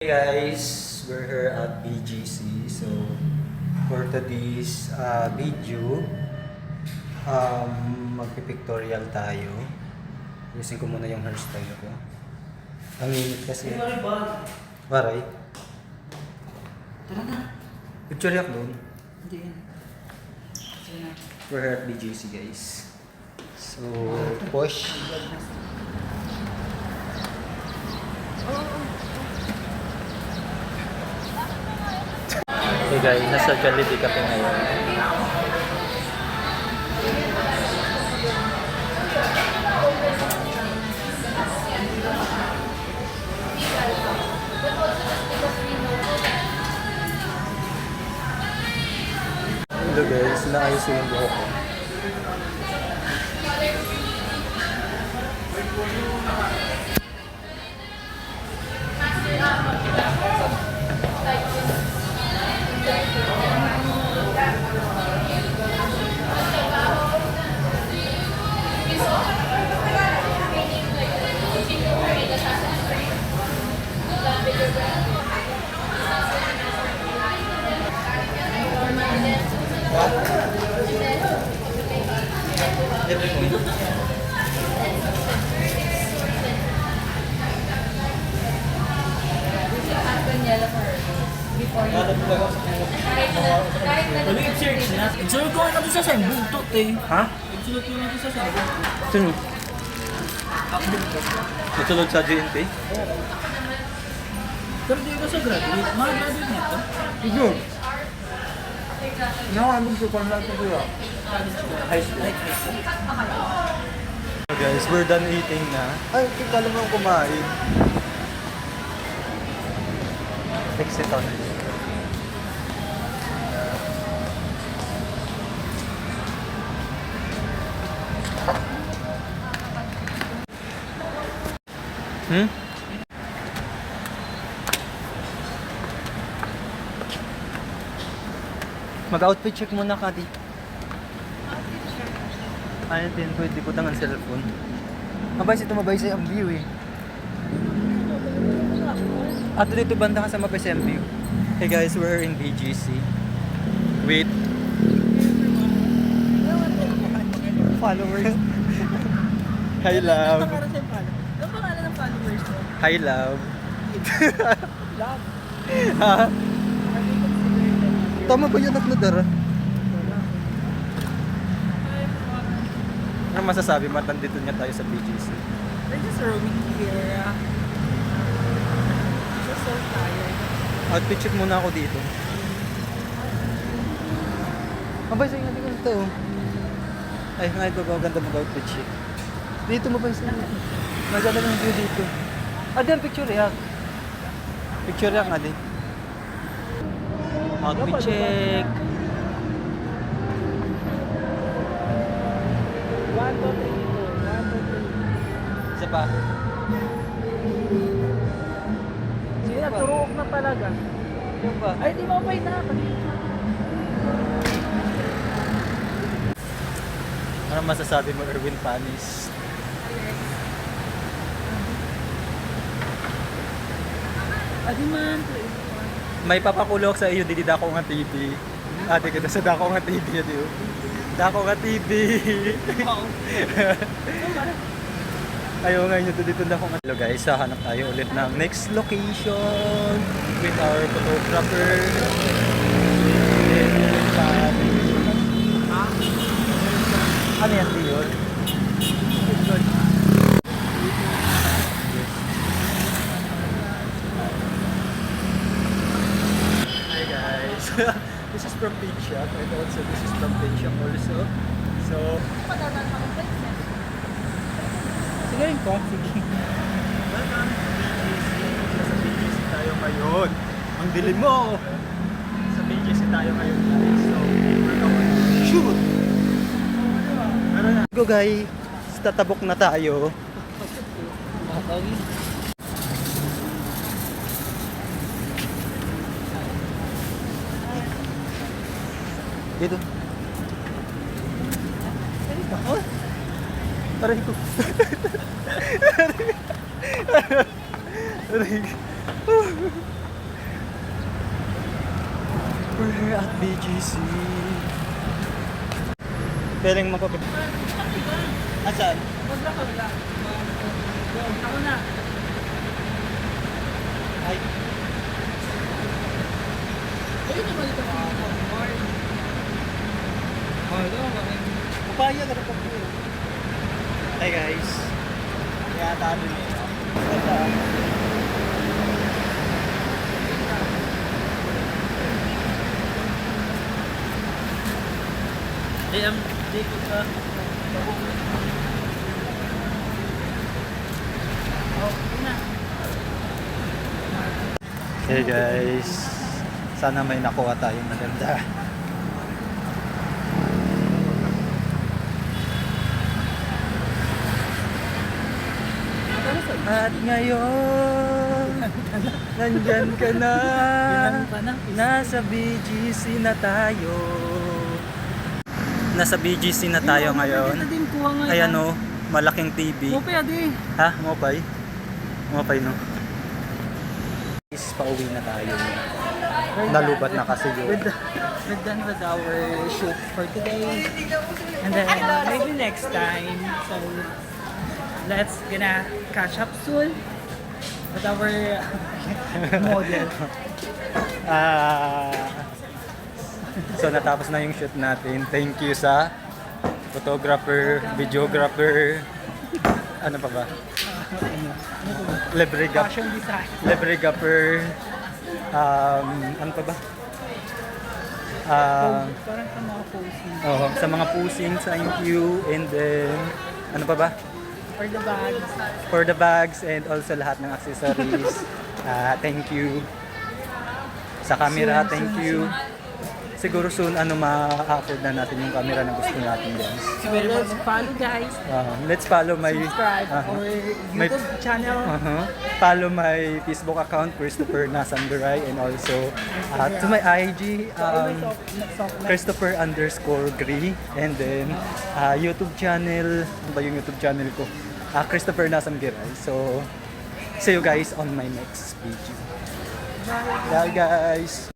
Hey guys, we're here at BGC. So for today's video, magpipictorial tayo. Ayusin ko muna yung hairstyle ko. Ang init kasi. Waray. Tara na. Picture yak doon. Hindi yan. We're here at BGC guys. So push. Hey guys, nasa Jollibee kami ngayon. Hello guys, naayos ko yung buhok ko. Search na. Exulot ko nga doon sa sembong to, eh. Ha? Exulot ko nga doon sa sembong. Sino? Natulog sa GNT? Pero di ko sa graduate. Mga-graduate na ito. Ito. Nakakabog ko pang lahat ko yun. High school. So guys, we're done eating na. Ay, kikala mo kumain. Exit on. Mag-outfit check muna ka di. Ayun din, pwede ko tangan cellphone. Mabay sa'yo ang view eh. At dito banda ka sa mabay sa view. Hey guys, we're in BGC. Wait. Followers. Hi love. Ano pangalan ng followers mo? Hi love. Love. Ha? Tama ba yun upload? Ano masasabi? Matandito niya tayo sa BGC. We're just roaming here. Just so tired. Outfit check muna ako dito. Mabay sa'yo nga dito. Ay, nga ito ba? Ganda mag-outfit check. Dito mabay sa'yo. Maganda ng view dito. Di ang picture yak. Picture yak nga din. Outfit check. 1, 2, 3, 1, 2, 3. Isa pa. Sige na, turuok na talaga. Isa pa. Ay, di mo pa na. Ano masasabi mo, Erwin Panis? Adi man. May papakulok sa iyo, didi dako nga TV. Ate kita sa dako nga TV, adi. Dako nga TV. Ayaw nga inyo dito dako nga. Hello guys, hanap tayo ulit ng next location with our photographer. Ano yan, Dior? Hi guys. This is from Pink Shop and also this is from Pink Shop also. So, Sige rin ko. Sige. welcome to BGC. Sa BGC tayo ngayon. Ang dilim mo! Sa BGC tayo ngayon guys. So, we're going to shoot! Go guys, tatabok na tayo. Dito. Aray ko. Aray ko. for her at BGC. Feeling mo ko. Asan? Ako na. Ay. Ayun naman ito. Papaya ka na pa po. Hi guys. Kaya tabi niya. Ganda. Di ko ka. Hey guys. Sana may nakuha tayong maganda. At ngayon, nandyan ka na. Nasa BGC na tayo. Nasa BGC na tayo ngayon. Ayan o, malaking TV. Pwede. Ha? Mopay? Mopay no? Is pauwi na tayo. Nalubat na kasi yun. We're done with our shoot for today. And then maybe next time. So let's gonna catch up soon with our model. So natapos na yung shoot natin. Thank you sa photographer, videographer, ano pa ba? Fashion design. Lebregapper, ano pa ba? Parang sa mga posing. Sa mga pusing, thank you. And then, ano pa ba? For the bags. For the bags and also lahat ng accessories. Thank you. Sa camera, thank you. Siguro soon, ma-upload na natin yung camera na gusto natin, guys. So let's follow guys. Let's follow my Subscribe our my- YouTube channel. follow my Facebook account, Christopher Nasanduray, and also to my IG, Christopher_Gree, and then YouTube channel, ano ba yung YouTube channel ko? Christopher Nasangiray. So, see you guys on my next video. Bye guys!